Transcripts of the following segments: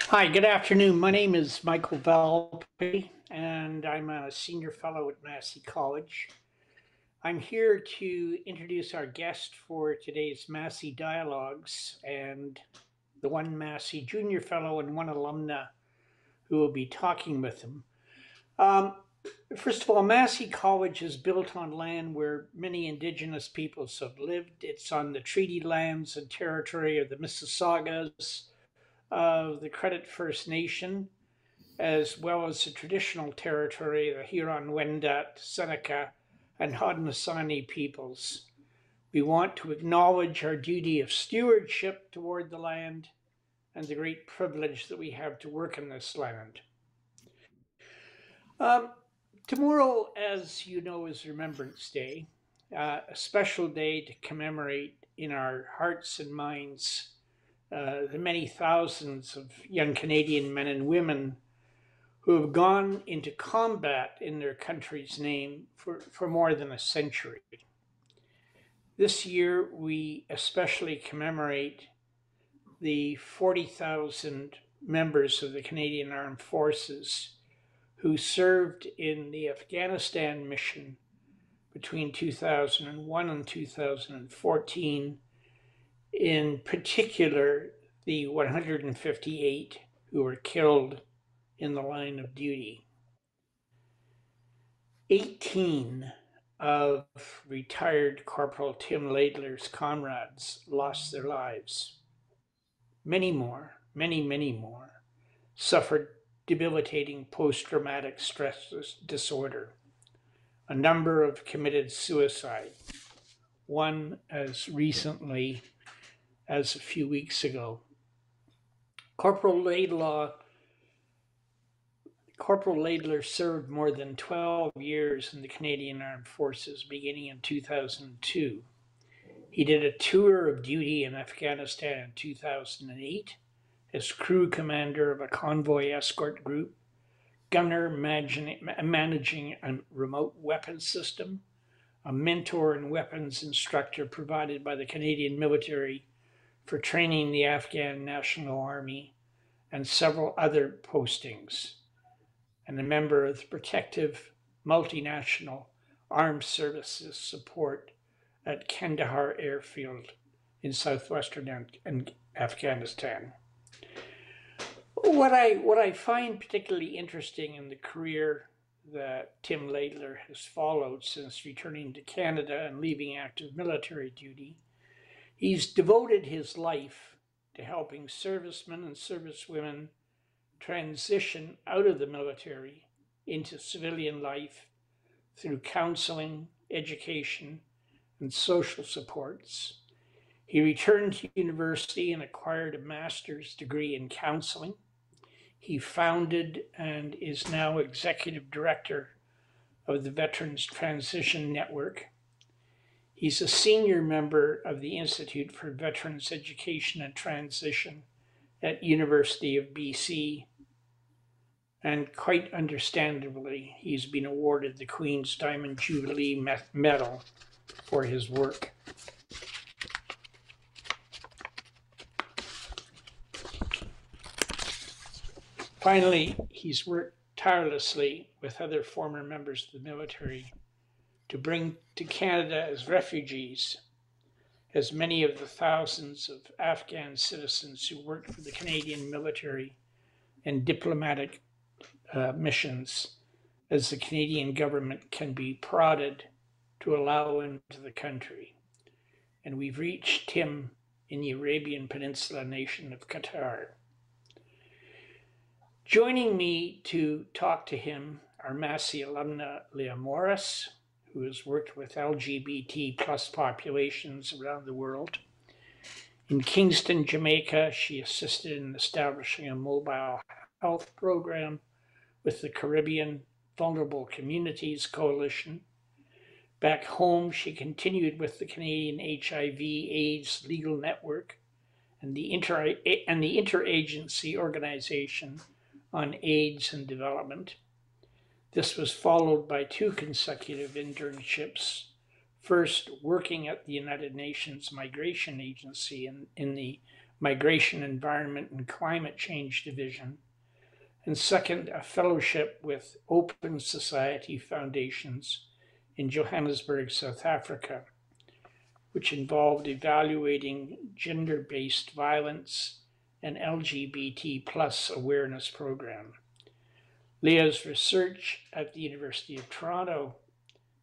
Hi, good afternoon. My name is Michael Valpy, and I'm a Senior Fellow at Massey College. I'm here to introduce our guest for today's Massey Dialogues and the one Massey Junior Fellow and one alumna who will be talking with him. Um, First of all, Massey College is built on land where many Indigenous peoples have lived. It's on the treaty lands and territory of the Mississaugas, of the Credit First Nation, as well as the traditional territory of the Huron-Wendat, Seneca, and Haudenosaunee peoples. We want to acknowledge our duty of stewardship toward the land and the great privilege that we have to work in this land. Um, Tomorrow, as you know, is Remembrance Day, a special day to commemorate in our hearts and minds the many thousands of young Canadian men and women who have gone into combat in their country's name for more than a century. This year, we especially commemorate the 40,000 members of the Canadian Armed Forces who served in the Afghanistan mission between 2001 and 2014, in particular, the 158 who were killed in the line of duty. 18 of retired Corporal Tim Laidler's comrades lost their lives. Many more suffered debilitating post-traumatic stress disorder. A number have committed suicide, one as recently as a few weeks ago. Corporal Laidler served more than 12 years in the Canadian Armed Forces, beginning in 2002. He did a tour of duty in Afghanistan in 2008 as crew commander of a convoy escort group, gunner managing a remote weapons system, a mentor and weapons instructor provided by the Canadian military for training the Afghan National Army, and several other postings, and a member of the Protective Multinational Armed Services Support at Kandahar Airfield in southwestern Afghanistan. What I find particularly interesting in the career that Tim Laidler has followed since returning to Canada and leaving active military duty, he's devoted his life to helping servicemen and servicewomen transition out of the military into civilian life through counseling, education, and social supports. He returned to university and acquired a master's degree in counseling. He founded and is now executive director of the Veterans Transition Network. He's a senior member of the Institute for Veterans Education and Transition at University of BC, and quite understandably, he's been awarded the Queen's Diamond Jubilee Medal for his work. Finally, he's worked tirelessly with other former members of the military to bring to Canada as refugees as many of the thousands of Afghan citizens who worked for the Canadian military and diplomatic missions as the Canadian government can be prodded to allow into the country. And we've reached him in the Arabian Peninsula nation of Qatar. Joining me to talk to him are Massey alumna Leah Morris, who has worked with LGBT plus populations around the world. In Kingston, Jamaica, she assisted in establishing a mobile health program with the Caribbean Vulnerable Communities Coalition. Back home, she continued with the Canadian HIV/AIDS Legal Network and the Interagency Organization on AIDS and Development. This was followed by 2 consecutive internships, first working at the United Nations Migration Agency in the Migration, Environment, and Climate Change Division, and second, a fellowship with Open Society Foundations in Johannesburg, South Africa, which involved evaluating gender-based violence and LGBT plus awareness program. Leah's research at the University of Toronto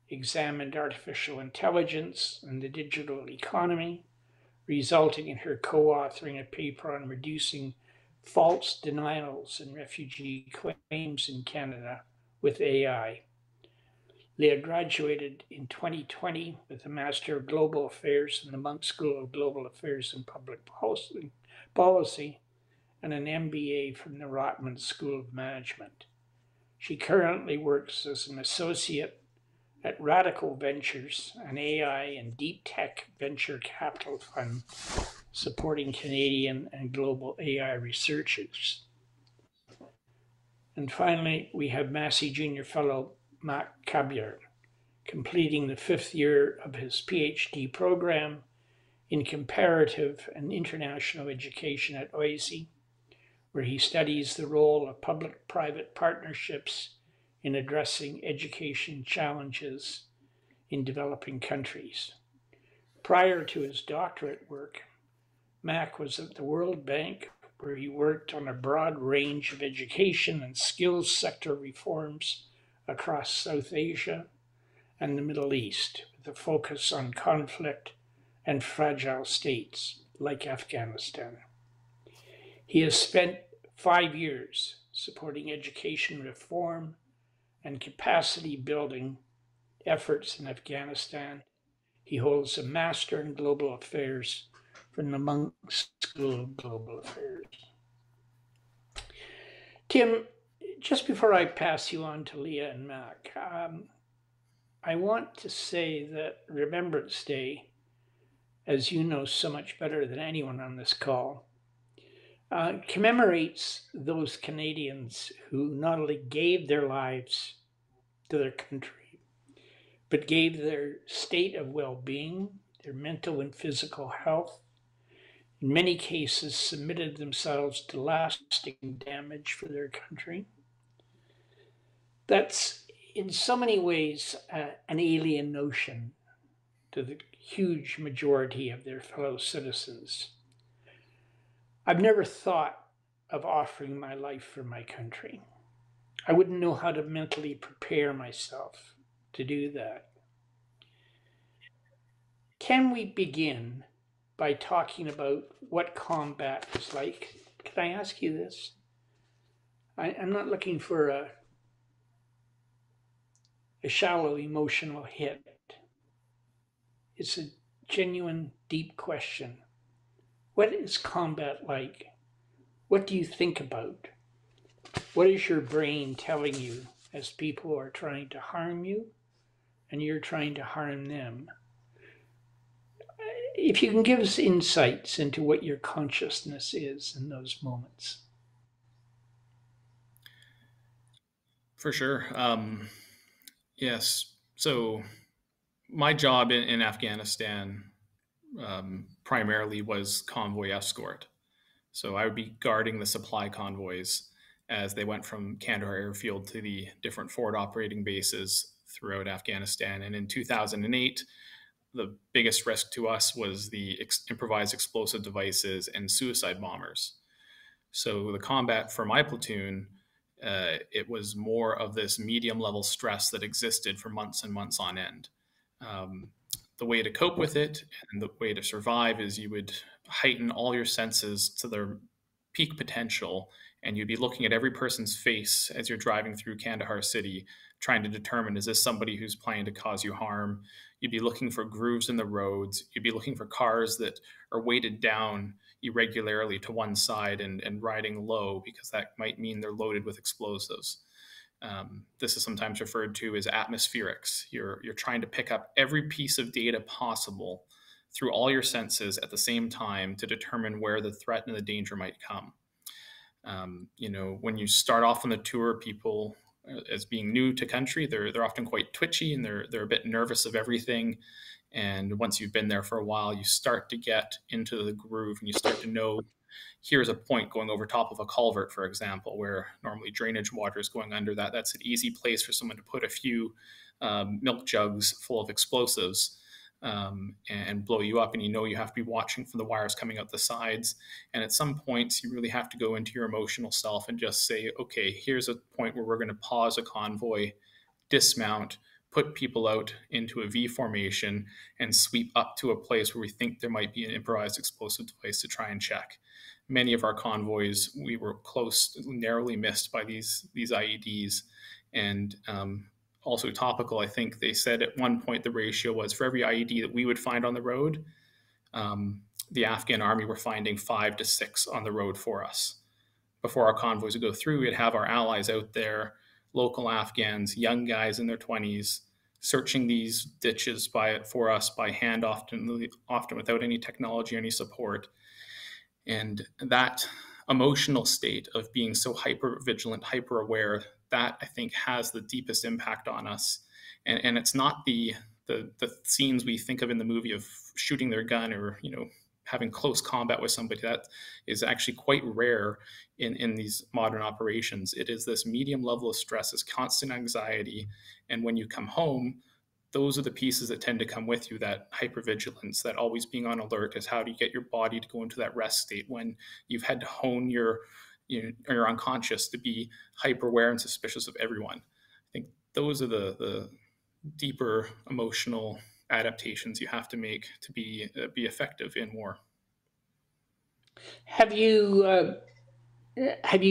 examined artificial intelligence and the digital economy, resulting in her co-authoring a paper on reducing false denials and refugee claims in Canada with AI. Leah graduated in 2020 with a Master of Global Affairs in the Monk School of Global Affairs and Public Policy and an MBA from the Rotman School of Management. She currently works as an associate at Radical Ventures, an AI and deep tech venture capital fund supporting Canadian and global AI researchers. And finally, we have Massey Junior Fellow Cabiar, completing the 5th year of his PhD program in comparative and international education at OISE, where he studies the role of public-private partnerships in addressing education challenges in developing countries. Prior to his doctorate work, Mac was at the World Bank, where he worked on a broad range of education and skills sector reforms across South Asia and the Middle East, with a focus on conflict and fragile states like Afghanistan. He has spent 5 years supporting education reform and capacity building efforts in Afghanistan. He holds a Master in Global Affairs from the Monk School of Global Affairs. Tim, just before I pass you on to Leah and Mac, I want to say that Remembrance Day, as you know so much better than anyone on this call, commemorates those Canadians who not only gave their lives to their country, but gave their state of well-being, their mental and physical health, in many cases submitted themselves to lasting damage for their country. That's in so many ways an alien notion to the huge majority of their fellow citizens. I've never thought of offering my life for my country. I wouldn't know how to mentally prepare myself to do that. Can we begin by talking about what combat is like? Can I ask you this? I'm not looking for a shallow emotional hit. It's a genuine, deep question. What is combat like? What do you think about? What is your brain telling you as people are trying to harm you and you're trying to harm them? If you can give us insights into what your consciousness is in those moments. For sure. Yes. So my job in Afghanistan primarily was convoy escort. So I would be guarding the supply convoys as they went from Kandahar airfield to the different forward operating bases throughout Afghanistan. And in 2008, the biggest risk to us was the improvised explosive devices and suicide bombers. So the combat for my platoon, it was more of this medium level stress that existed for months and months on end. The way to cope with it and the way to survive is you would heighten all your senses to their peak potential, and you'd be looking at every person's face as you're driving through Kandahar city, trying to determine, is this somebody who's planning to cause you harm? You'd be looking for grooves in the roads. You'd be looking for cars that are weighted down irregularly to one side and riding low, because that might mean they're loaded with explosives. This is sometimes referred to as atmospherics. You're trying to pick up every piece of data possible through all your senses at the same time to determine where the threat and the danger might come. When you start off on the tour, people, as being new to country, they're often quite twitchy and they're a bit nervous of everything. And once you've been there for a while, you start to get into the groove and you start to know, here's a point going over top of a culvert, for example, where normally drainage water is going under that. That's an easy place for someone to put a few milk jugs full of explosives and blow you up. And you know you have to be watching for the wires coming out the sides. And at some points, you really have to go into your emotional self and just say, okay, here's a point where we're going to pause a convoy, dismount, put people out into a V formation, and sweep up to a place where we think there might be an improvised explosive device to try and check. Many of our convoys, we were close, narrowly missed by these IEDs. And also topical, I think they said at one point the ratio was for every IED that we would find on the road, the Afghan army were finding 5 to 6 on the road for us. Before our convoys would go through, we'd have our allies out there, local Afghans, young guys in their 20s, searching these ditches for us by hand, often without any technology or any support. And that emotional state of being so hyper vigilant, hyper aware, that I think has the deepest impact on us. And it's not the scenes we think of in the movie of shooting their gun or, having close combat with somebody. That is actually quite rare in these modern operations. It is this medium level of stress, this constant anxiety. And when you come home, those are the pieces that tend to come with you, that hypervigilance, that always being on alert. Is how do you get your body to go into that rest state when you've had to hone your unconscious to be hyper aware and suspicious of everyone. I think those are the deeper emotional adaptations you have to make to be effective in war. Have you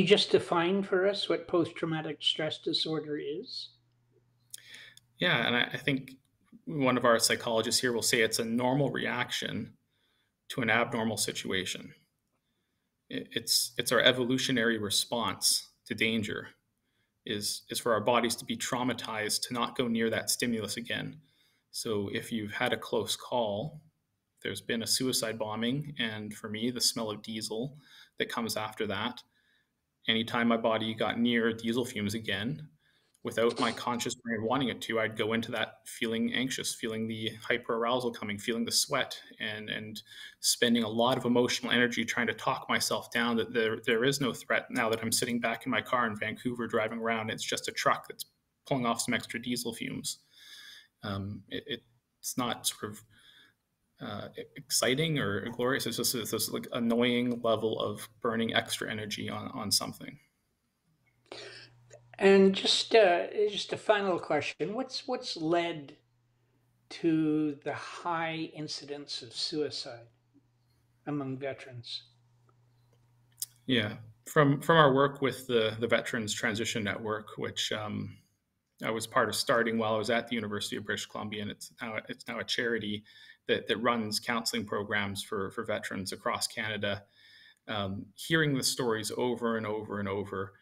just defined for us what post-traumatic stress disorder is? Yeah, and I think one of our psychologists here will say it's a normal reaction to an abnormal situation. It's our evolutionary response to danger is for our bodies to be traumatized, to not go near that stimulus again. So if you've had a close call, there's been a suicide bombing, and for me, the smell of diesel that comes after that, anytime my body got near diesel fumes again, without my conscious brain wanting it to, I'd go into that feeling anxious, feeling the hyperarousal coming, feeling the sweat, and spending a lot of emotional energy trying to talk myself down that there is no threat now that I'm sitting back in my car in Vancouver driving around. It's just a truck that's pulling off some extra diesel fumes. It's not sort of exciting or glorious. It's just this like annoying level of burning extra energy on something. And just a final question: what's led to the high incidence of suicide among veterans? Yeah, from our work with the Veterans Transition Network, which I was part of starting while I was at the University of British Columbia, and it's now a charity that runs counseling programs for veterans across Canada. Hearing the stories over and over and over,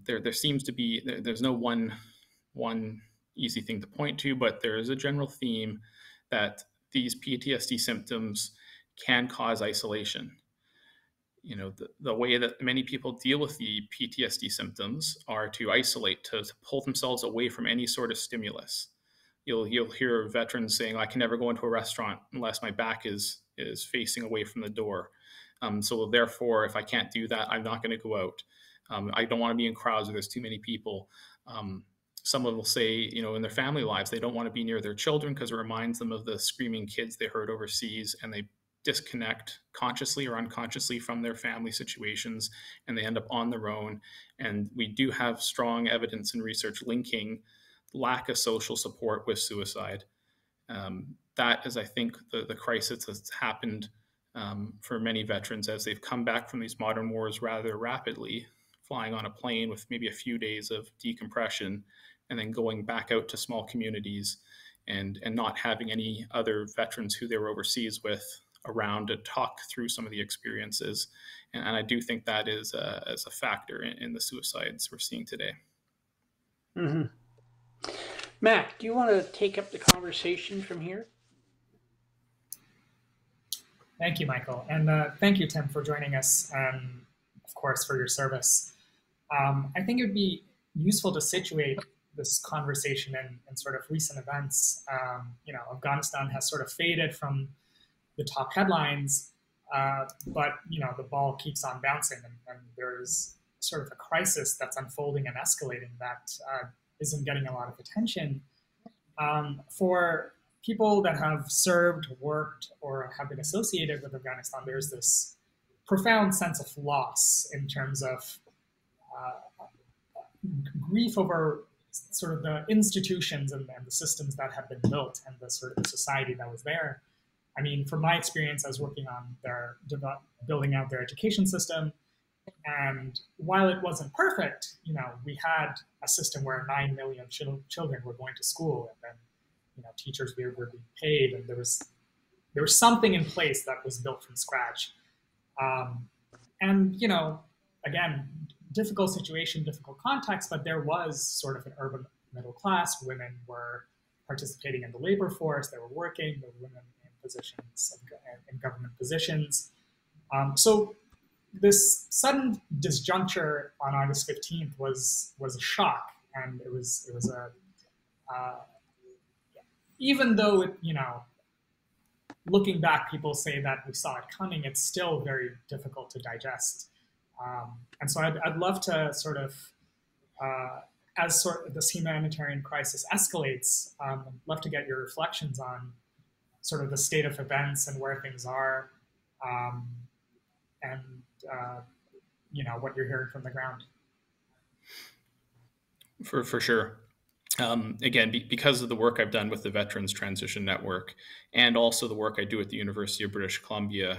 there seems to be there's no one easy thing to point to, but there is a general theme that these PTSD symptoms can cause isolation. The way that many people deal with the PTSD symptoms are to isolate, to pull themselves away from any sort of stimulus. You'll hear veterans saying, "I can never go into a restaurant unless my back is facing away from the door. So therefore, if I can't do that, I'm not going to go out. I don't want to be in crowds where there's too many people." Someone will say, in their family lives, they don't want to be near their children because it reminds them of the screaming kids they heard overseas, and they disconnect consciously or unconsciously from their family situations, and they end up on their own. And we do have strong evidence and research linking lack of social support with suicide. That is, I think, the crisis that's happened for many veterans as they've come back from these modern wars rather rapidly, flying on a plane with maybe a few days of decompression, and then going back out to small communities and not having any other veterans who they were overseas with around to talk through some of the experiences. And I do think that is as a factor in the suicides we're seeing today. Mm-hmm. Matt, do you want to take up the conversation from here? Thank you, Michael. And thank you, Tim, for joining us, and of course, for your service. I think it would be useful to situate this conversation in sort of recent events. Afghanistan has sort of faded from the top headlines, but the ball keeps on bouncing, and there's sort of a crisis that's unfolding and escalating that isn't getting a lot of attention. For people that have served, worked, or have been associated with Afghanistan, there's this profound sense of loss in terms of grief over sort of the institutions and the systems that have been built and the sort of the society that was there. I mean, from my experience, I was working on building out their education system. And while it wasn't perfect, we had a system where 9 million children were going to school, and then, teachers were being paid, and there was something in place that was built from scratch. And, again, difficult situation, difficult context, but there was sort of an urban middle class. Women were participating in the labor force. They were working. There were women in positions, in government positions. So this sudden disjuncture on August 15th was a shock, and it was even though looking back, people say that we saw it coming. It's still very difficult to digest, and so I'd love to sort of as this humanitarian crisis escalates, I'd love to get your reflections on sort of the state of events and where things are, and what you're hearing from the ground. For sure. Again, because of the work I've done with the Veterans Transition Network, and also the work I do at the University of British Columbia,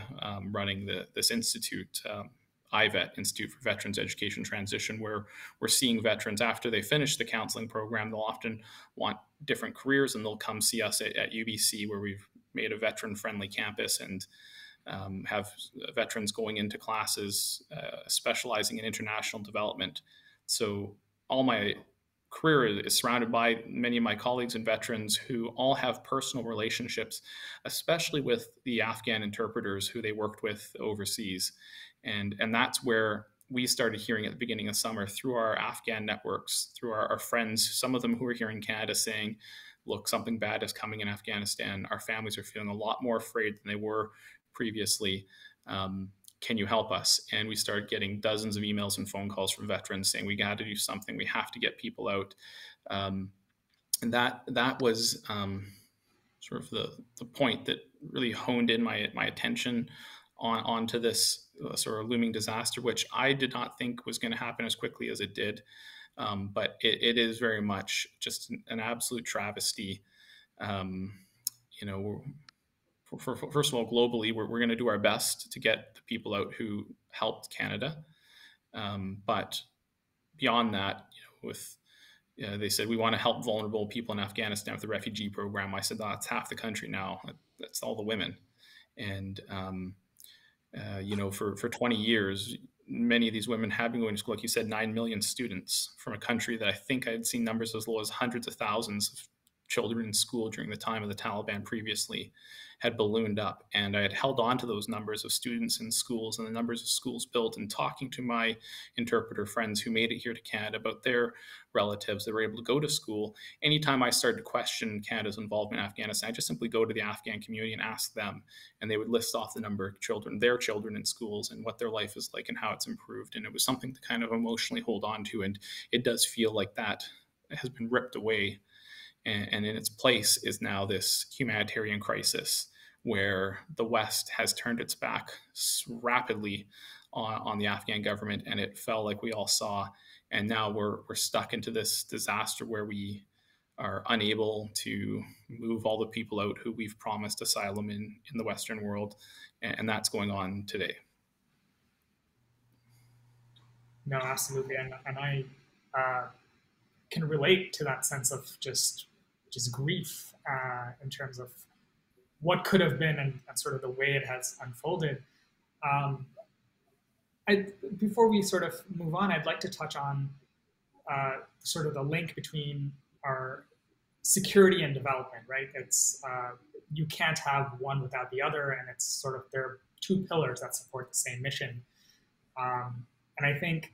running this institute, IVET, Institute for Veterans Education Transition, where we're seeing veterans after they finish the counseling program. They'll often want different careers, and they'll come see us at UBC, where we've made a veteran-friendly campus and have veterans going into classes specializing in international development. So all my career is surrounded by many of my colleagues and veterans who all have personal relationships, especially with the Afghan interpreters who they worked with overseas. And that's where we started hearing at the beginning of summer through our Afghan networks, through our friends, some of them who are here in Canada, saying, look, something bad is coming in Afghanistan. Our families are feeling a lot more afraid than they were previously. Can you help us? And we started getting dozens of emails and phone calls from veterans saying, we got to do something. We have to get people out. And that was sort of the point that really honed in my attention onto this sort of looming disaster, which I did not think was going to happen as quickly as it did. But it is very much just an absolute travesty. First of all, globally, we're going to do our best to get the people out who helped Canada. But beyond that, they said, we want to help vulnerable people in Afghanistan with the refugee program. I said, that's half the country now. That's all the women. And, for 20 years, many of these women have been going to school. Like you said, 9 million students from a country that I think I had seen numbers as low as hundreds of thousands of children in school during the time of the Taliban previously had ballooned up. And I had held on to those numbers of students in schools and the numbers of schools built, and talking to my interpreter friends who made it here to Canada about their relatives that were able to go to school. Anytime I started to question Canada's involvement in Afghanistan, I just simply go to the Afghan community and ask them, and they would list off the number of children, their children in schools, and what their life is like and how it's improved. And it was something to kind of emotionally hold on to. And it does feel like that has been ripped away. And in its place is now this humanitarian crisis where the West has turned its back rapidly on the Afghan government, and it fell like we all saw. And now we're stuck into this disaster where we are unable to move all the people out who we've promised asylum in the Western world. And that's going on today. No, absolutely. And I can relate to that sense of just grief in terms of what could have been and sort of the way it has unfolded. Before we sort of move on, I'd like to touch on sort of the link between our security and development, right? It's you can't have one without the other, and it's sort of, they're two pillars that support the same mission. And I think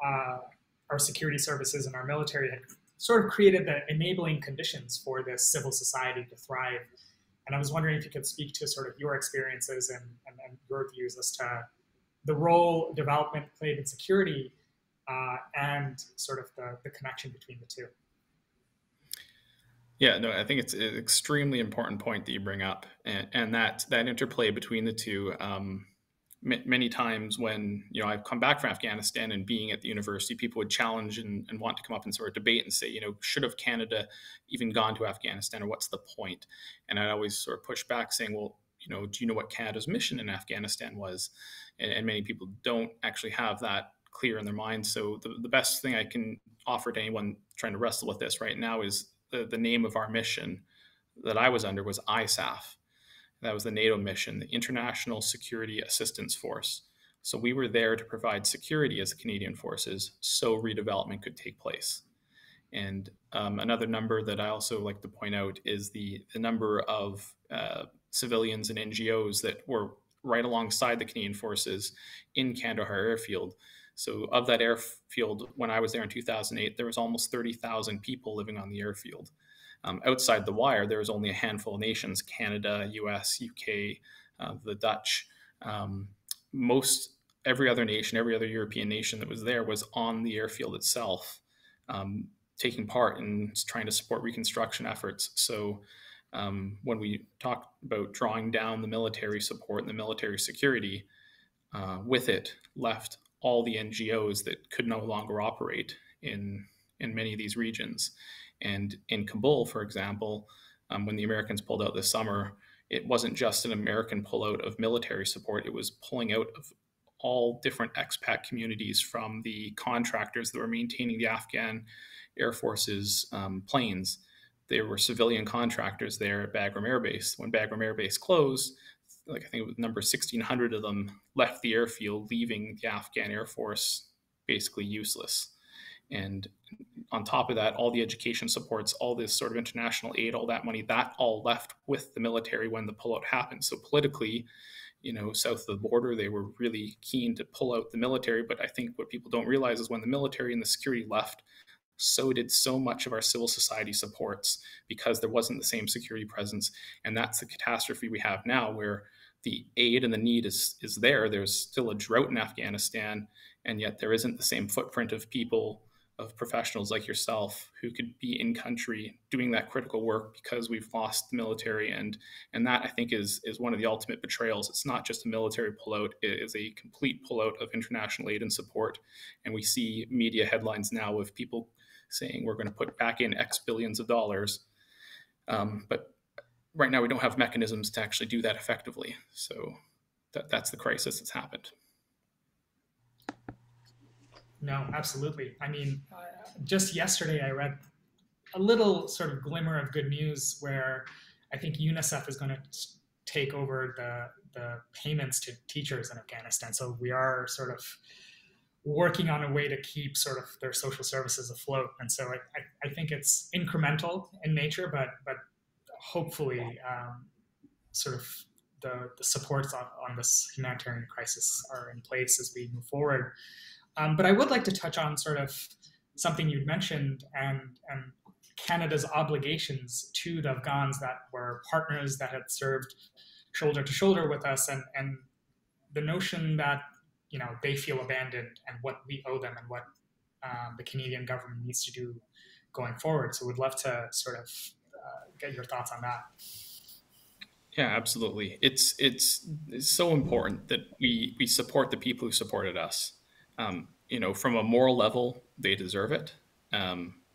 our security services and our military had sort of created the enabling conditions for this civil society to thrive. And I was wondering if you could speak to sort of your experiences and your views as to the role development played in security and sort of the connection between the two. Yeah, no, I think it's an extremely important point that you bring up, and that interplay between the two. Many times when I've come back from Afghanistan and being at the university, people would challenge and want to come up and sort of debate and say, should have Canada even gone to Afghanistan, or what's the point? And I'd always sort of push back saying, well, do you know what Canada's mission in Afghanistan was? And many people don't actually have that clear in their minds. So the best thing I can offer to anyone trying to wrestle with this right now is the name of our mission that I was under was ISAF. That was the NATO mission, the International Security Assistance Force. So we were there to provide security as the Canadian forces so redevelopment could take place. And another number that I also like to point out is the number of civilians and NGOs that were right alongside the Canadian forces in Kandahar airfield. So of that airfield, when I was there in 2008, there was almost 30,000 people living on the airfield. Outside the wire, there was only a handful of nations: Canada, US, UK, the Dutch. Every other nation, every other European nation that was there was on the airfield itself, taking part in trying to support reconstruction efforts. So when we talk about drawing down the military support and the military security, with it left all the NGOs that could no longer operate in many of these regions. And in Kabul, for example, when the Americans pulled out this summer, it wasn't just an American pullout of military support. It was pulling out of all different expat communities from the contractors that were maintaining the Afghan Air Force's planes. There were civilian contractors there at Bagram Air Base. When Bagram Air Base closed, I think it was number 1,600 of them left the airfield, leaving the Afghan Air Force basically useless. And on top of that, all the education supports, all this sort of international aid, all that money, that all left with the military when the pullout happened. So politically, south of the border, they were really keen to pull out the military. But I think what people don't realize is when the military and the security left, so did so much of our civil society supports, because there wasn't the same security presence. And that's the catastrophe we have now, where the aid and the need is there. There's still a drought in Afghanistan, and yet there isn't the same footprint of people, of professionals like yourself, who could be in country doing that critical work, because we've lost the military. And that, I think, is one of the ultimate betrayals. It's not just a military pullout, it is a complete pullout of international aid and support. And we see media headlines now of people saying we're going to put back in X billions of dollars. But right now we don't have mechanisms to actually do that effectively. So that's the crisis that's happened. No, absolutely. I mean, just yesterday I read a little sort of glimmer of good news where I think UNICEF is going to take over the payments to teachers in Afghanistan. So we are sort of working on a way to keep sort of their social services afloat. And so I think it's incremental in nature, but hopefully sort of the supports on this humanitarian crisis are in place as we move forward. But I would like to touch on sort of something you'd mentioned and Canada's obligations to the Afghans that were partners that had served shoulder to shoulder with us, and the notion that they feel abandoned and what we owe them and what the Canadian government needs to do going forward. So we'd love to sort of get your thoughts on that. Yeah, absolutely. It's so important that we support the people who supported us. From a moral level, they deserve it.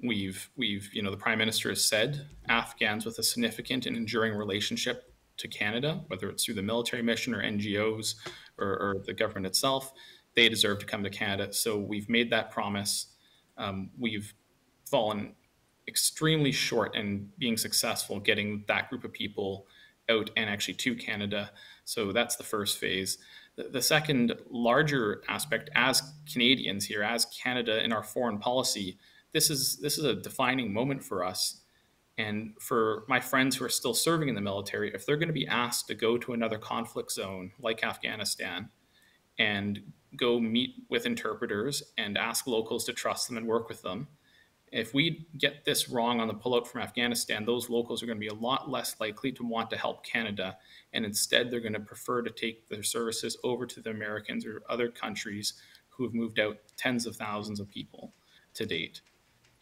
We've the Prime Minister has said Afghans with a significant and enduring relationship to Canada, whether it's through the military mission or NGOs or the government itself, they deserve to come to Canada. So we've made that promise. We've fallen extremely short in being successful getting that group of people out and actually to Canada. So that's the first phase. The second larger aspect, as Canadians here, as Canada in our foreign policy, this is a defining moment for us. And for my friends who are still serving in the military, if they're going to be asked to go to another conflict zone like Afghanistan and go meet with interpreters and ask locals to trust them and work with them, If we get this wrong on the pullout from Afghanistan, those locals are going to be a lot less likely to want to help Canada. And instead, they're going to prefer to take their services over to the Americans or other countries who have moved out tens of thousands of people to date.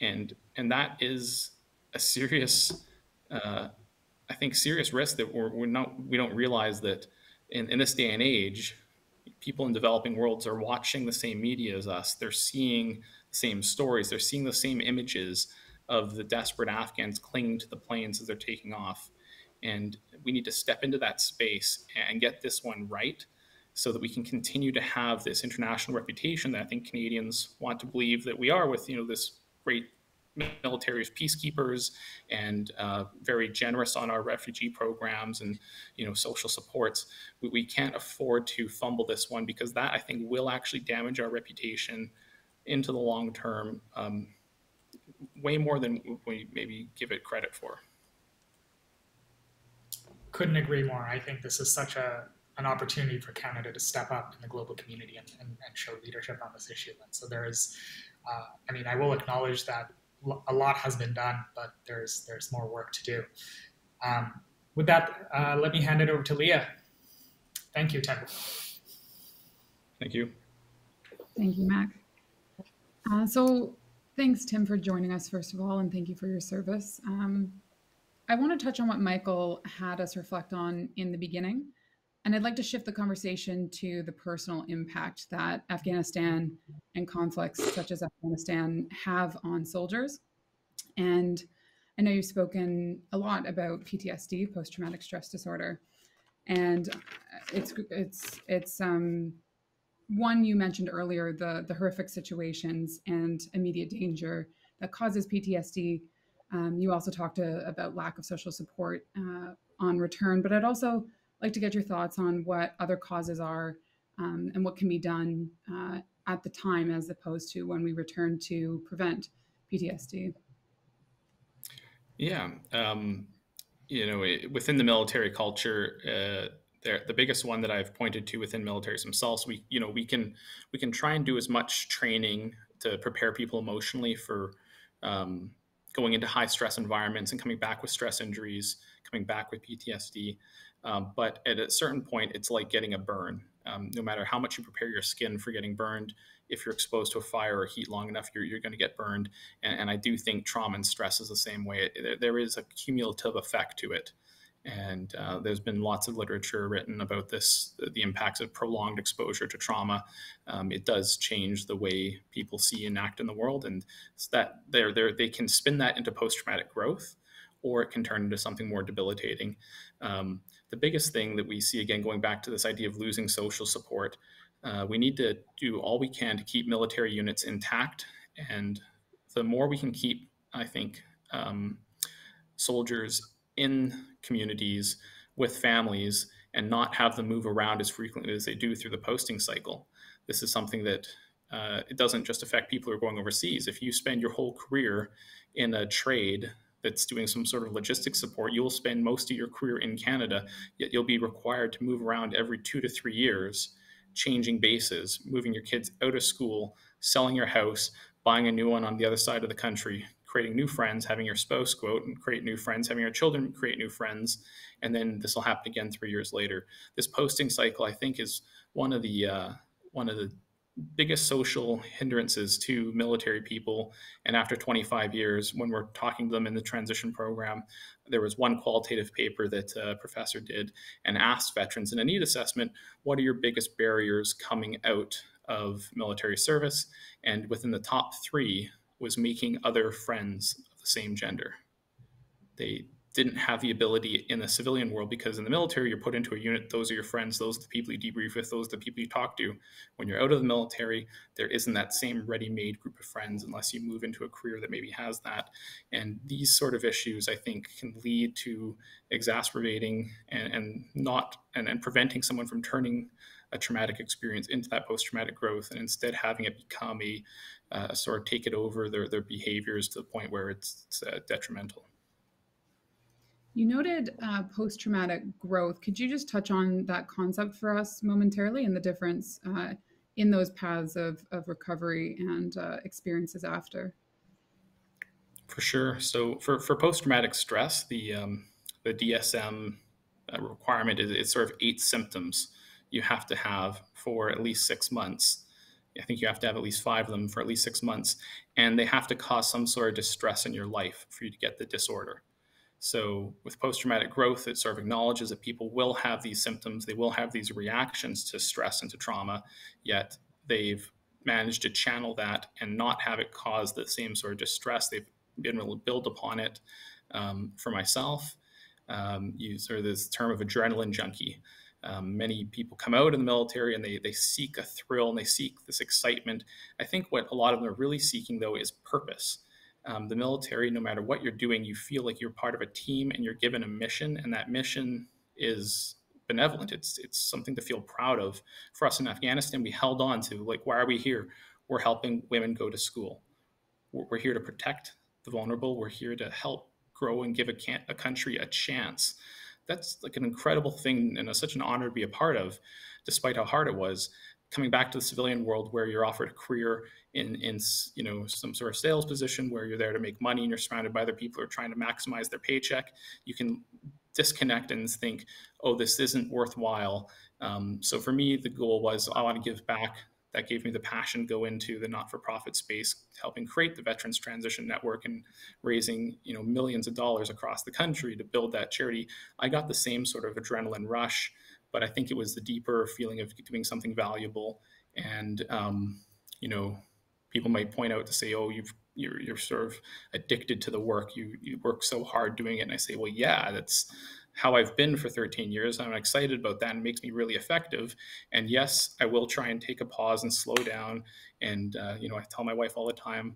And that is a serious, I think, serious risk that we don't realize that in this day and age, people in developing worlds are watching the same media as us. They're seeing the same stories. They're seeing the same images of the desperate Afghans clinging to the planes as they're taking off. And we need to step into that space and get this one right so that we can continue to have this international reputation that I think Canadians want to believe that we are with, this great military as peacekeepers and very generous on our refugee programs and social supports. We can't afford to fumble this one, because that, I think, will actually damage our reputation into the long term, way more than we maybe give it credit for. Couldn't agree more. I think this is such an opportunity for Canada to step up in the global community and show leadership on this issue. And so there's, I will acknowledge that a lot has been done, but there's more work to do. With that, let me hand it over to Leah. Thank you, Tim. Thank you. Thank you, Mac. So thanks, Tim, for joining us, first of all, and thank you for your service. I want to touch on what Michael had us reflect on in the beginning, and I'd like to shift the conversation to the personal impact that Afghanistan and conflicts such as Afghanistan have on soldiers. And I know you've spoken a lot about PTSD, post-traumatic stress disorder, and it's one you mentioned earlier, the horrific situations and immediate danger that causes PTSD. You also talked about lack of social support on return, but I'd also like to get your thoughts on what other causes are and what can be done at the time as opposed to when we return to prevent PTSD. Yeah. Within the military culture, the biggest one that I've pointed to within militaries themselves, we can try and do as much training to prepare people emotionally for going into high stress environments and coming back with stress injuries, coming back with PTSD. But at a certain point, it's like getting a burn. No matter how much you prepare your skin for getting burned, if you're exposed to a fire or heat long enough, you're going to get burned. And I do think trauma and stress is the same way. There is a cumulative effect to it. And there's been lots of literature written about this, the impacts of prolonged exposure to trauma. It does change the way people see and act in the world. And it's that they can spin that into post-traumatic growth, or it can turn into something more debilitating. The biggest thing that we see, again, going back to this idea of losing social support, we need to do all we can to keep military units intact. And the more we can keep, I think, soldiers in communities with families and not have them move around as frequently as they do through the posting cycle. This is something that it doesn't just affect people who are going overseas. If you spend your whole career in a trade that's doing some sort of logistics support, you'll spend most of your career in Canada, yet you'll be required to move around every 2 to 3 years, changing bases, moving your kids out of school, selling your house, buying a new one on the other side of the country, creating new friends, having your spouse go out and create new friends, having your children create new friends, and then this will happen again 3 years later. This posting cycle, I think, is one of the biggest social hindrances to military people. And after 25 years, when we're talking to them in the transition program, there was one qualitative paper that a professor did and asked veterans in a need assessment, what are your biggest barriers coming out of military service? And within the top 3 was making other friends of the same gender. They didn't have the ability in the civilian world, because in the military, you're put into a unit. Those are your friends. Those are the people you debrief with. Those are the people you talk to. When you're out of the military, there isn't that same ready-made group of friends unless you move into a career that maybe has that. And these sort of issues, I think, can lead to exacerbating and preventing someone from turning a traumatic experience into that post-traumatic growth, and instead having it become a sort of take it over their behaviors to the point where it's detrimental. You noted post-traumatic growth. Could you just touch on that concept for us momentarily and the difference in those paths of recovery and experiences after? For sure. So for post-traumatic stress, the DSM requirement is it's sort of 8 symptoms you have to have for at least 6 months. I think you have to have at least 5 of them for at least 6 months, and they have to cause some sort of distress in your life for you to get the disorder. So with post-traumatic growth, it sort of acknowledges that people will have these symptoms, they will have these reactions to stress and to trauma, yet they've managed to channel that and not have it cause the same sort of distress. They've been able to build upon it. For myself, you sort of this term of adrenaline junkie. Many people come out of the military and they seek a thrill and they seek this excitement. I think what a lot of them are really seeking, though, is purpose. The military, no matter what you're doing, you feel like you're part of a team and you're given a mission, and that mission is benevolent. It's something to feel proud of. For us in Afghanistan, we held on to, like, why are we here? We're helping women go to school. We're here to protect the vulnerable. We're here to help grow and give a country a chance. That's like an incredible thing and such an honor to be a part of, despite how hard it was. Coming back to the civilian world where you're offered a career in some sort of sales position where you're there to make money and you're surrounded by other people who are trying to maximize their paycheck, you can disconnect and think, oh, this isn't worthwhile. So for me, the goal was I want to give back. That gave me the passion to go into the not-for-profit space, helping create the Veterans Transition Network and raising millions of dollars across the country to build that charity. I got the same sort of adrenaline rush, but I think it was the deeper feeling of doing something valuable. And people might point out to say, oh, you're sort of addicted to the work. You work so hard doing it. And I say, well, yeah, that's how I've been for 13 years. I'm excited about that, and it makes me really effective. And yes, I will try and take a pause and slow down. And, I tell my wife all the time,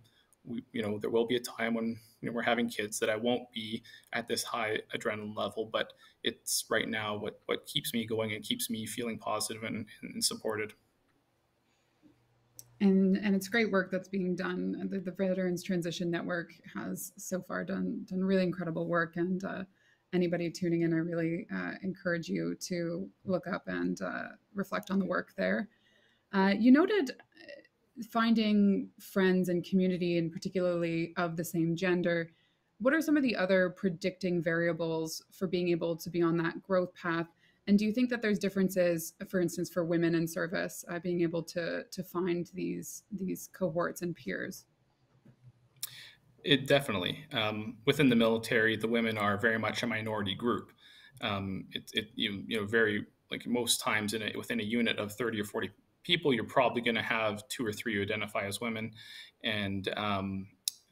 there will be a time when we're having kids that I won't be at this high adrenaline level, but it's right now what keeps me going and keeps me feeling positive and supported. And it's great work that's being done. The Veterans Transition Network has so far done really incredible work, and anybody tuning in, I really encourage you to look up and reflect on the work there. You noted finding friends and community, and particularly of the same gender. What are some of the other predicting variables for being able to be on that growth path? And do you think that there's differences, for instance, for women in service, being able to find these cohorts and peers? It definitely. Within the military, the women are very much a minority group. Very, like, most times within a unit of 30 or 40 people, you're probably going to have 2 or 3 who identify as women. And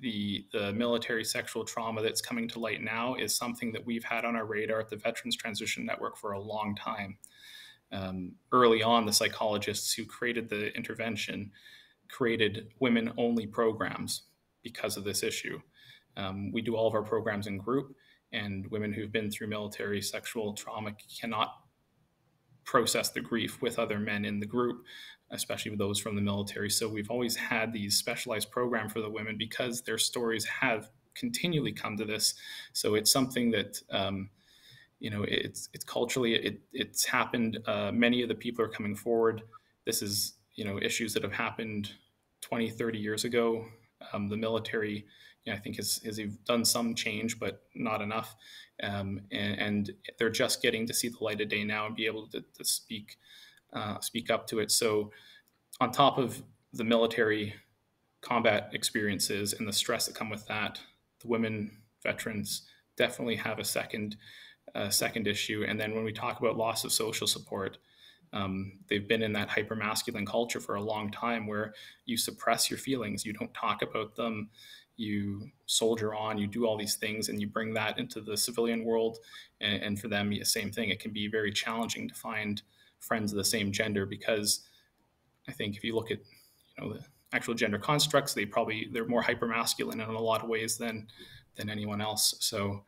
the military sexual trauma that's coming to light now is something that we've had on our radar at the Veterans Transition Network for a long time. Early on, the psychologists who created the intervention created women-only programs because of this issue. We do all of our programs in group, and women who've been through military sexual trauma cannot process the grief with other men in the group, especially with those from the military. So we've always had these specialized programs for the women because their stories have continually come to this. So it's something that, it's culturally, it's happened. Many of the people are coming forward. This is, issues that have happened 20, 30 years ago. The military, I think has done some change, but not enough. And they're just getting to see the light of day now and be able to speak up to it. So on top of the military combat experiences and the stress that come with that, the women veterans definitely have a second issue. And then when we talk about loss of social support, they've been in that hypermasculine culture for a long time where you suppress your feelings, you don't talk about them, you soldier on, you do all these things, and you bring that into the civilian world. And for them, the same thing. It can be very challenging to find friends of the same gender, because I think if you look at the actual gender constructs, they're more hypermasculine in a lot of ways than anyone else. So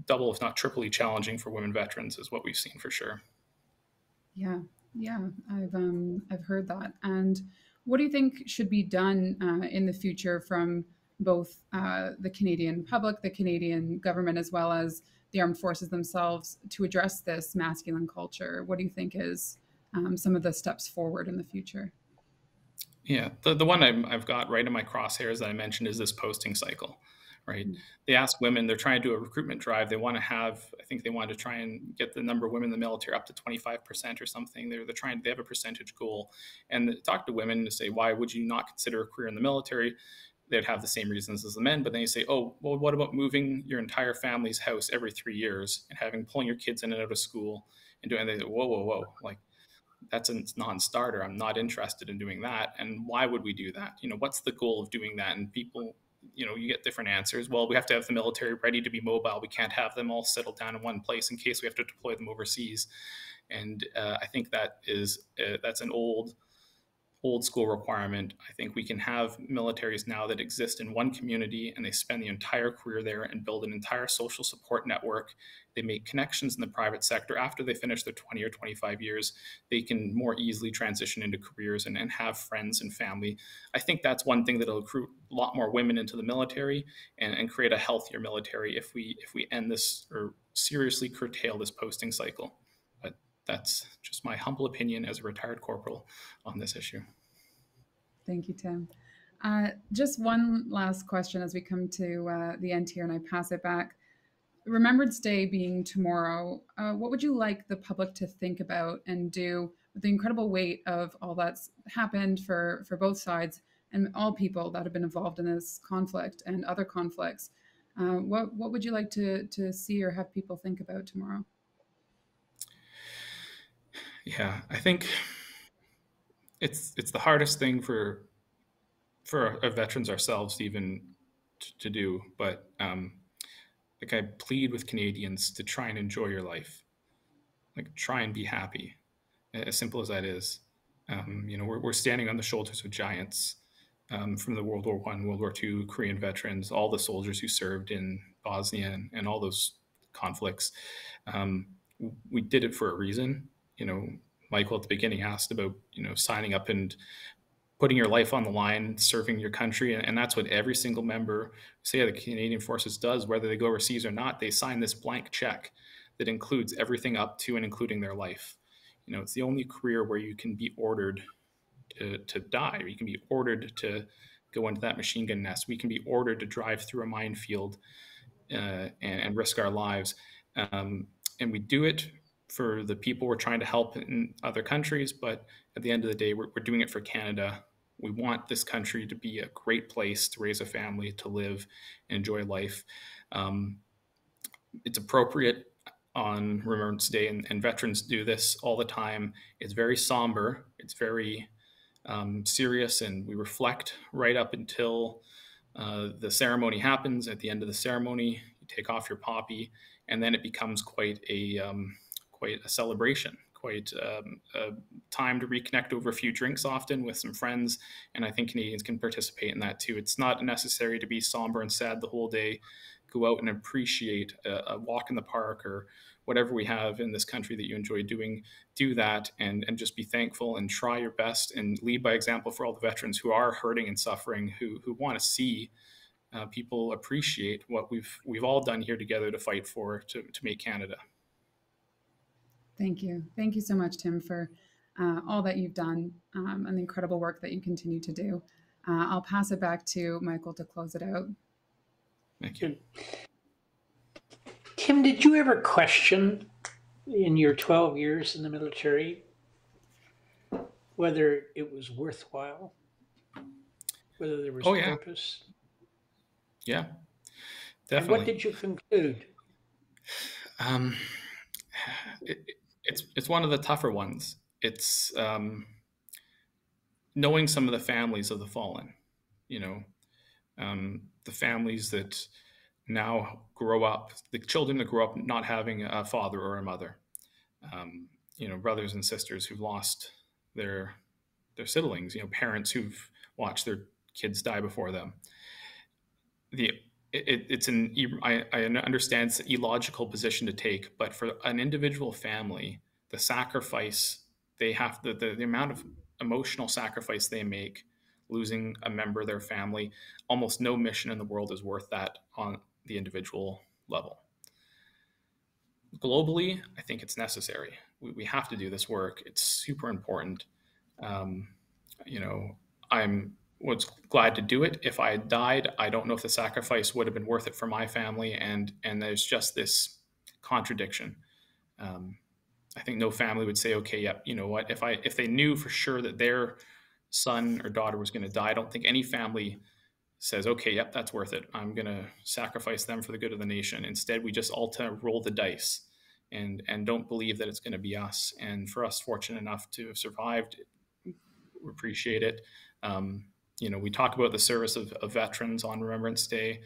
double, if not triply challenging for women veterans is what we've seen for sure. Yeah, I've heard that. And what do you think should be done in the future from both the Canadian public, the Canadian government, as well as the armed forces themselves to address this masculine culture? What do you think is some of the steps forward in the future? Yeah, the one I've got right in my crosshairs that I mentioned is this posting cycle, right? They ask women, they're trying to do a recruitment drive. They want to have, I think they want to try and get the number of women in the military up to 25% or something. They have a percentage goal. And they talk to women to say, why would you not consider a career in the military? They'd have the same reasons as the men, but then you say, oh, well, what about moving your entire family's house every 3 years and pulling your kids in and out of school and doing, and they say, whoa, whoa, whoa. Like, that's a non-starter. I'm not interested in doing that. And why would we do that? What's the goal of doing that? And people, you get different answers. Well, we have to have the military ready to be mobile. We can't have them all settled down in one place in case we have to deploy them overseas. And I think that's an old school requirement. I think we can have militaries now that exist in one community and they spend the entire career there and build an entire social support network. They make connections in the private sector. After they finish their 20 or 25 years, they can more easily transition into careers and have friends and family. I think that's one thing that'll recruit a lot more women into the military and create a healthier military if we end this or seriously curtail this posting cycle. But that's just my humble opinion as a retired corporal on this issue. Thank you, Tim. Just one last question as we come to the end here, and I pass it back. Remembrance Day being tomorrow, what would you like the public to think about and do with the incredible weight of all that's happened for both sides and all people that have been involved in this conflict and other conflicts? What would you like to see or have people think about tomorrow? Yeah, I think it's the hardest thing for our veterans ourselves even to do, but like I plead with Canadians to try and enjoy your life, like try and be happy, as simple as that is. We're standing on the shoulders of giants, from the World War I, World War II, Korean veterans, all the soldiers who served in Bosnia and all those conflicts. We did it for a reason. Michael at the beginning asked about, signing up and putting your life on the line, serving your country. And that's what every single member, say, of the Canadian Forces does, whether they go overseas or not. They sign this blank check that includes everything up to and including their life. It's the only career where you can be ordered to die. You can be ordered to go into that machine gun nest. We can be ordered to drive through a minefield and risk our lives. And we do it for the people we're trying to help in other countries, but at the end of the day, we're doing it for Canada. We want this country to be a great place to raise a family, to live, and enjoy life. It's appropriate on Remembrance Day, and veterans do this all the time. It's very somber. It's very serious, and we reflect right up until the ceremony happens. At the end of the ceremony, you take off your poppy, and then it becomes quite a celebration, quite a time to reconnect over a few drinks, often with some friends. And I think Canadians can participate in that too. It's not necessary to be somber and sad the whole day. Go out and appreciate a walk in the park or whatever we have in this country that you enjoy doing. Do that and just be thankful and try your best and lead by example for all the veterans who are hurting and suffering, who want to see people appreciate what we've all done here together to fight for, to make Canada. Thank you. Thank you so much, Tim, for all that you've done and the incredible work that you continue to do. I'll pass it back to Michael to close it out. Thank you. Tim, did you ever question in your 12 years in the military whether it was worthwhile, whether there was purpose? Yeah, definitely. And what did you conclude? It's one of the tougher ones. It's knowing some of the families of the fallen, the families that now grow up, the children that grow up not having a father or a mother, brothers and sisters who've lost their siblings, parents who've watched their kids die before them. I understand it's an illogical position to take, but for an individual family, the sacrifice they have, the amount of emotional sacrifice they make, losing a member of their family, almost no mission in the world is worth that on the individual level. Globally, I think it's necessary. We have to do this work. It's super important. was glad to do it. If I had died, I don't know if the sacrifice would have been worth it for my family. And there's just this contradiction. I think no family would say, okay, yep, you know what? If they knew for sure that their son or daughter was going to die, I don't think any family says, okay, yep, that's worth it. I'm going to sacrifice them for the good of the nation. Instead, we just all roll the dice and don't believe that it's going to be us. And for us, fortunate enough to have survived, we appreciate it. We talk about the service of veterans on Remembrance Day.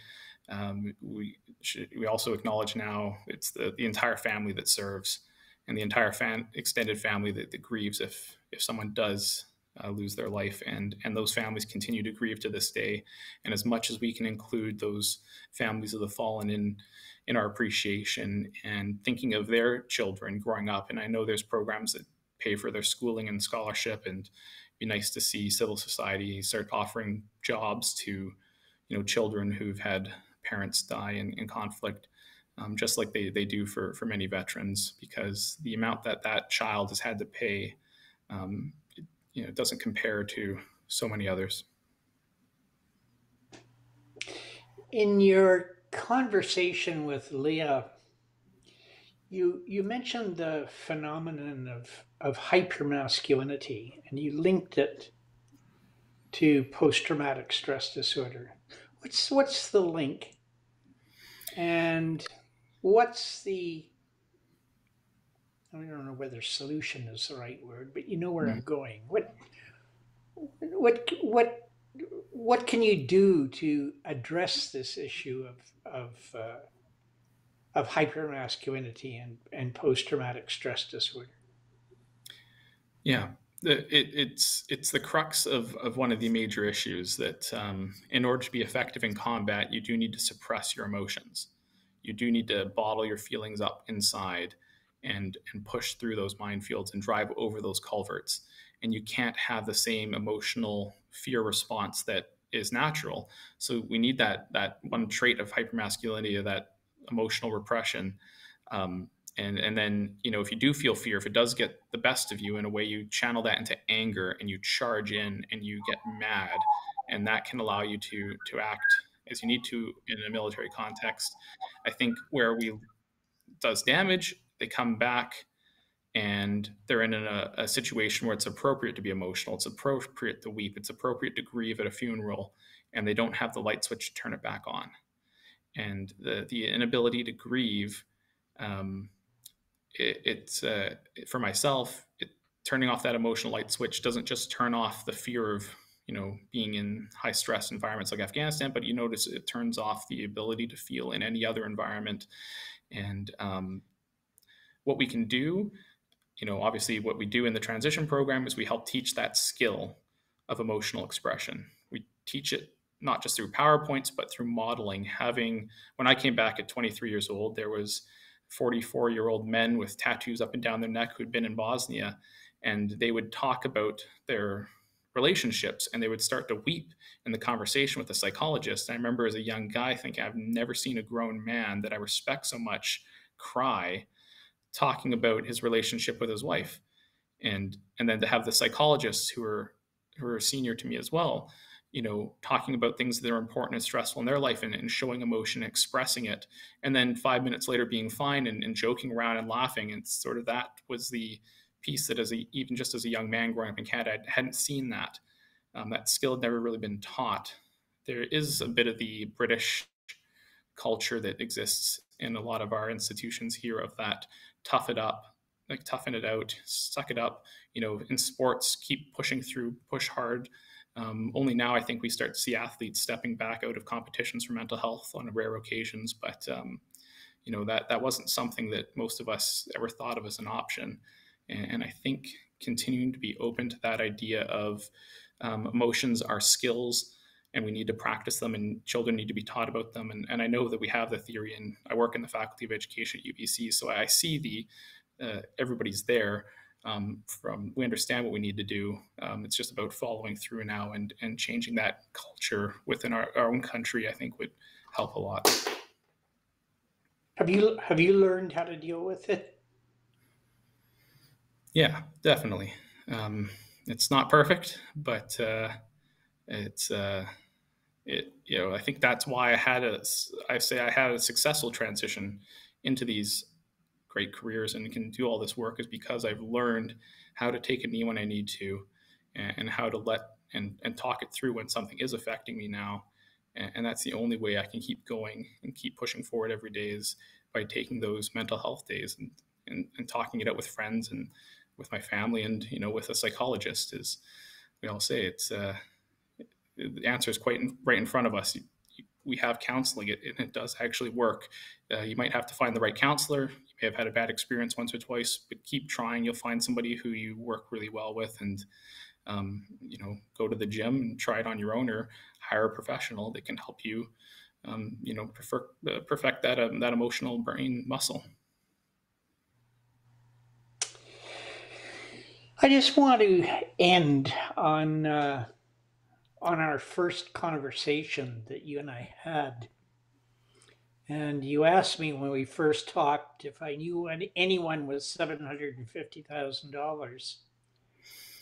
We also acknowledge now it's the entire family that serves, and the entire extended family that grieves if someone does lose their life, and those families continue to grieve to this day. And as much as we can include those families of the fallen in our appreciation and thinking of their children growing up, and I know there's programs that pay for their schooling and scholarship, and it'd be nice to see civil society start offering jobs to children who've had parents die in conflict. Just like they do for many veterans, because the amount that child has had to pay, it doesn't compare to so many others. In your conversation with Leah, you mentioned the phenomenon of hypermasculinity, and you linked it to post-traumatic stress disorder. What's the link? And what's the, I don't know whether solution is the right word, but you know where I'm going. What can you do to address this issue of hypermasculinity and post-traumatic stress disorder? Yeah, it's the crux of one of the major issues that in order to be effective in combat, you do need to suppress your emotions. You do need to bottle your feelings up inside and push through those minefields and drive over those culverts. And you can't have the same emotional fear response that is natural. So we need that one trait of hypermasculinity, of that emotional repression. And then, if you do feel fear, if it does get the best of you, in a way, you channel that into anger and you charge in and you get mad. And that can allow you to act as you need to in a military context. I think where does damage, they come back and they're in a situation where it's appropriate to be emotional. It's appropriate to weep. It's appropriate to grieve at a funeral, and they don't have the light switch to turn it back on. And the inability to grieve, it's for myself, turning off that emotional light switch doesn't just turn off the fear of being in high stress environments like Afghanistan, but you notice it turns off the ability to feel in any other environment. And what we can do, obviously what we do in the transition program is we help teach that skill of emotional expression. We teach it not just through PowerPoints, but through modeling. When I came back at 23 years old, there was 44-year-old men with tattoos up and down their neck who'd been in Bosnia, and they would talk about their relationships, and they would start to weep in the conversation with the psychologist. I remember as a young guy thinking, I've never seen a grown man that I respect so much cry talking about his relationship with his wife. And then to have the psychologists who are senior to me as well, talking about things that are important and stressful in their life and showing emotion, expressing it, and then 5 minutes later being fine and joking around and laughing. And sort of that was the piece that even just as a young man growing up in Canada, I hadn't seen that. That skill had never really been taught. There is a bit of the British culture that exists in a lot of our institutions here of that tough it up, like toughen it out, suck it up, in sports, keep pushing through, push hard. Only now I think we start to see athletes stepping back out of competitions for mental health on rare occasions. But, that wasn't something that most of us ever thought of as an option. And I think continuing to be open to that idea of emotions are skills, and we need to practice them, and children need to be taught about them. And I know that we have the theory, and I work in the Faculty of Education at UBC, so I see everybody's there. We understand what we need to do. It's just about following through now and changing that culture within our own country, I think would help a lot. Have you learned how to deal with it? Yeah, definitely. It's not perfect, but it's I think that's why I had a successful transition into these great careers and can do all this work, is because I've learned how to take a knee when I need to, and how to let and talk it through when something is affecting me now. And that's the only way I can keep going and keep pushing forward every day, is by taking those mental health days and talking it out with friends and with my family, and with a psychologist. Is we all say, it's the answer is quite right in front of us. We have counseling, and it does actually work. You might have to find the right counselor. You may have had a bad experience once or twice, but keep trying. You'll find somebody who you work really well with, and go to the gym and try it on your own, or hire a professional that can help you, perfect that emotional brain muscle. I just want to end on our first conversation that you and I had. And you asked me when we first talked if I knew anyone with $750,000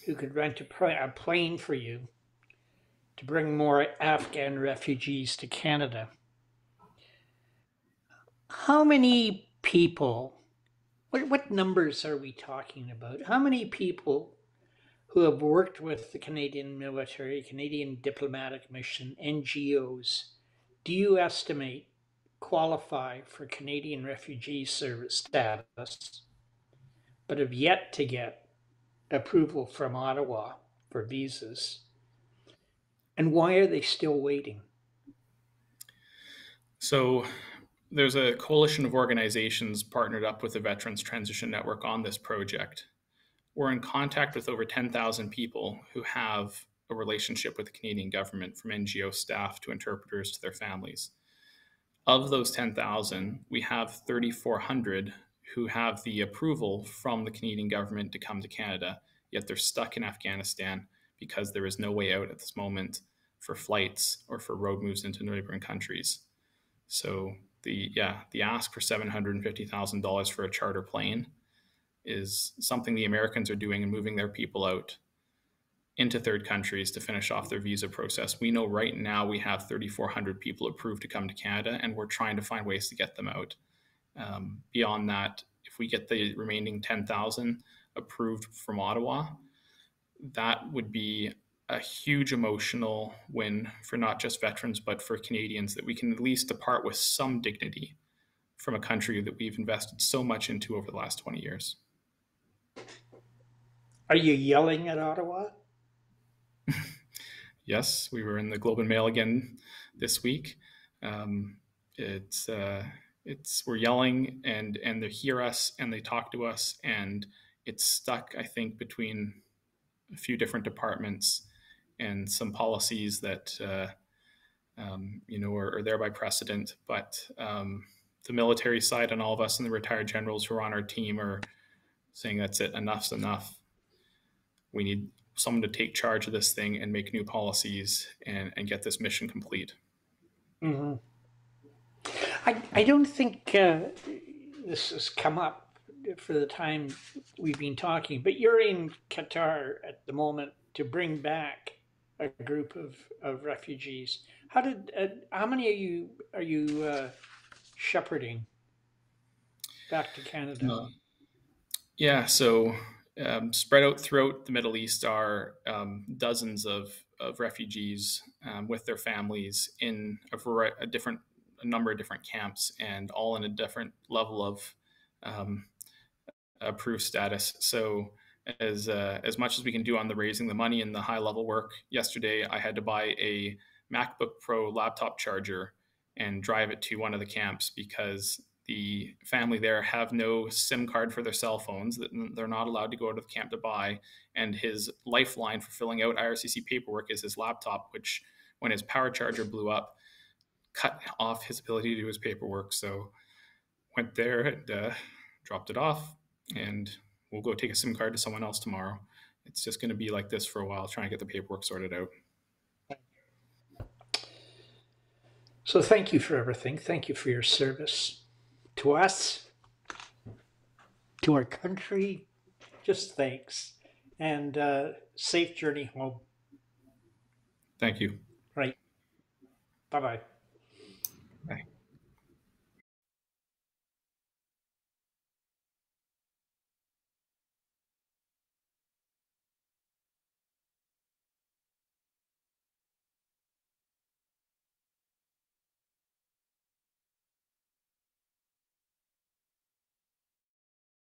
who could rent a plane for you to bring more Afghan refugees to Canada. How many people, what numbers are we talking about? How many people who have worked with the Canadian military, Canadian diplomatic mission, NGOs, do you estimate qualify for Canadian refugee service status, but have yet to get approval from Ottawa for visas? And why are they still waiting? So there's a coalition of organizations partnered up with the Veterans Transition Network on this project. We're in contact with over 10,000 people who have a relationship with the Canadian government, from NGO staff to interpreters to their families. Of those 10,000, we have 3,400 who have the approval from the Canadian government to come to Canada, yet they're stuck in Afghanistan because there is no way out at this moment for flights or for road moves into neighboring countries. So the ask for $750,000 for a charter plane is something the Americans are doing, and moving their people out into third countries to finish off their visa process. We know right now we have 3,400 people approved to come to Canada, and we're trying to find ways to get them out. Beyond that, if we get the remaining 10,000 approved from Ottawa, that would be a huge emotional win for not just veterans, but for Canadians, that we can at least depart with some dignity from a country that we've invested so much into over the last 20 years. Are you yelling at Ottawa? Yes, we were in the Globe and Mail again this week. We're yelling, and they hear us and they talk to us, and it's stuck, I think, between a few different departments and some policies that are there by precedent. But the military side and all of us and the retired generals who are on our team are saying, that's it, enough's enough. We need someone to take charge of this thing and make new policies and get this mission complete. Mm-hmm. I don't think this has come up for the time we've been talking, but you're in Qatar at the moment to bring back a group of refugees. How many are you shepherding back to Canada? So spread out throughout the Middle East are dozens of refugees with their families in a number of different camps, and all in a different level of approved status. So as much as we can do on the raising the money and the high level work, yesterday I had to buy a MacBook Pro laptop charger and drive it to one of the camps because the family there have no SIM card for their cell phones that they're not allowed to go to the camp to buy. And his lifeline for filling out IRCC paperwork is his laptop, which, when his power charger blew up, cut off his ability to do his paperwork. So went there and dropped it off, and we'll go take a SIM card to someone else tomorrow. It's just going to be like this for a while, trying to get the paperwork sorted out. So thank you for everything. Thank you for your service to us, to our country. Just thanks. And safe journey home. Thank you. Right. Bye-bye. Bye.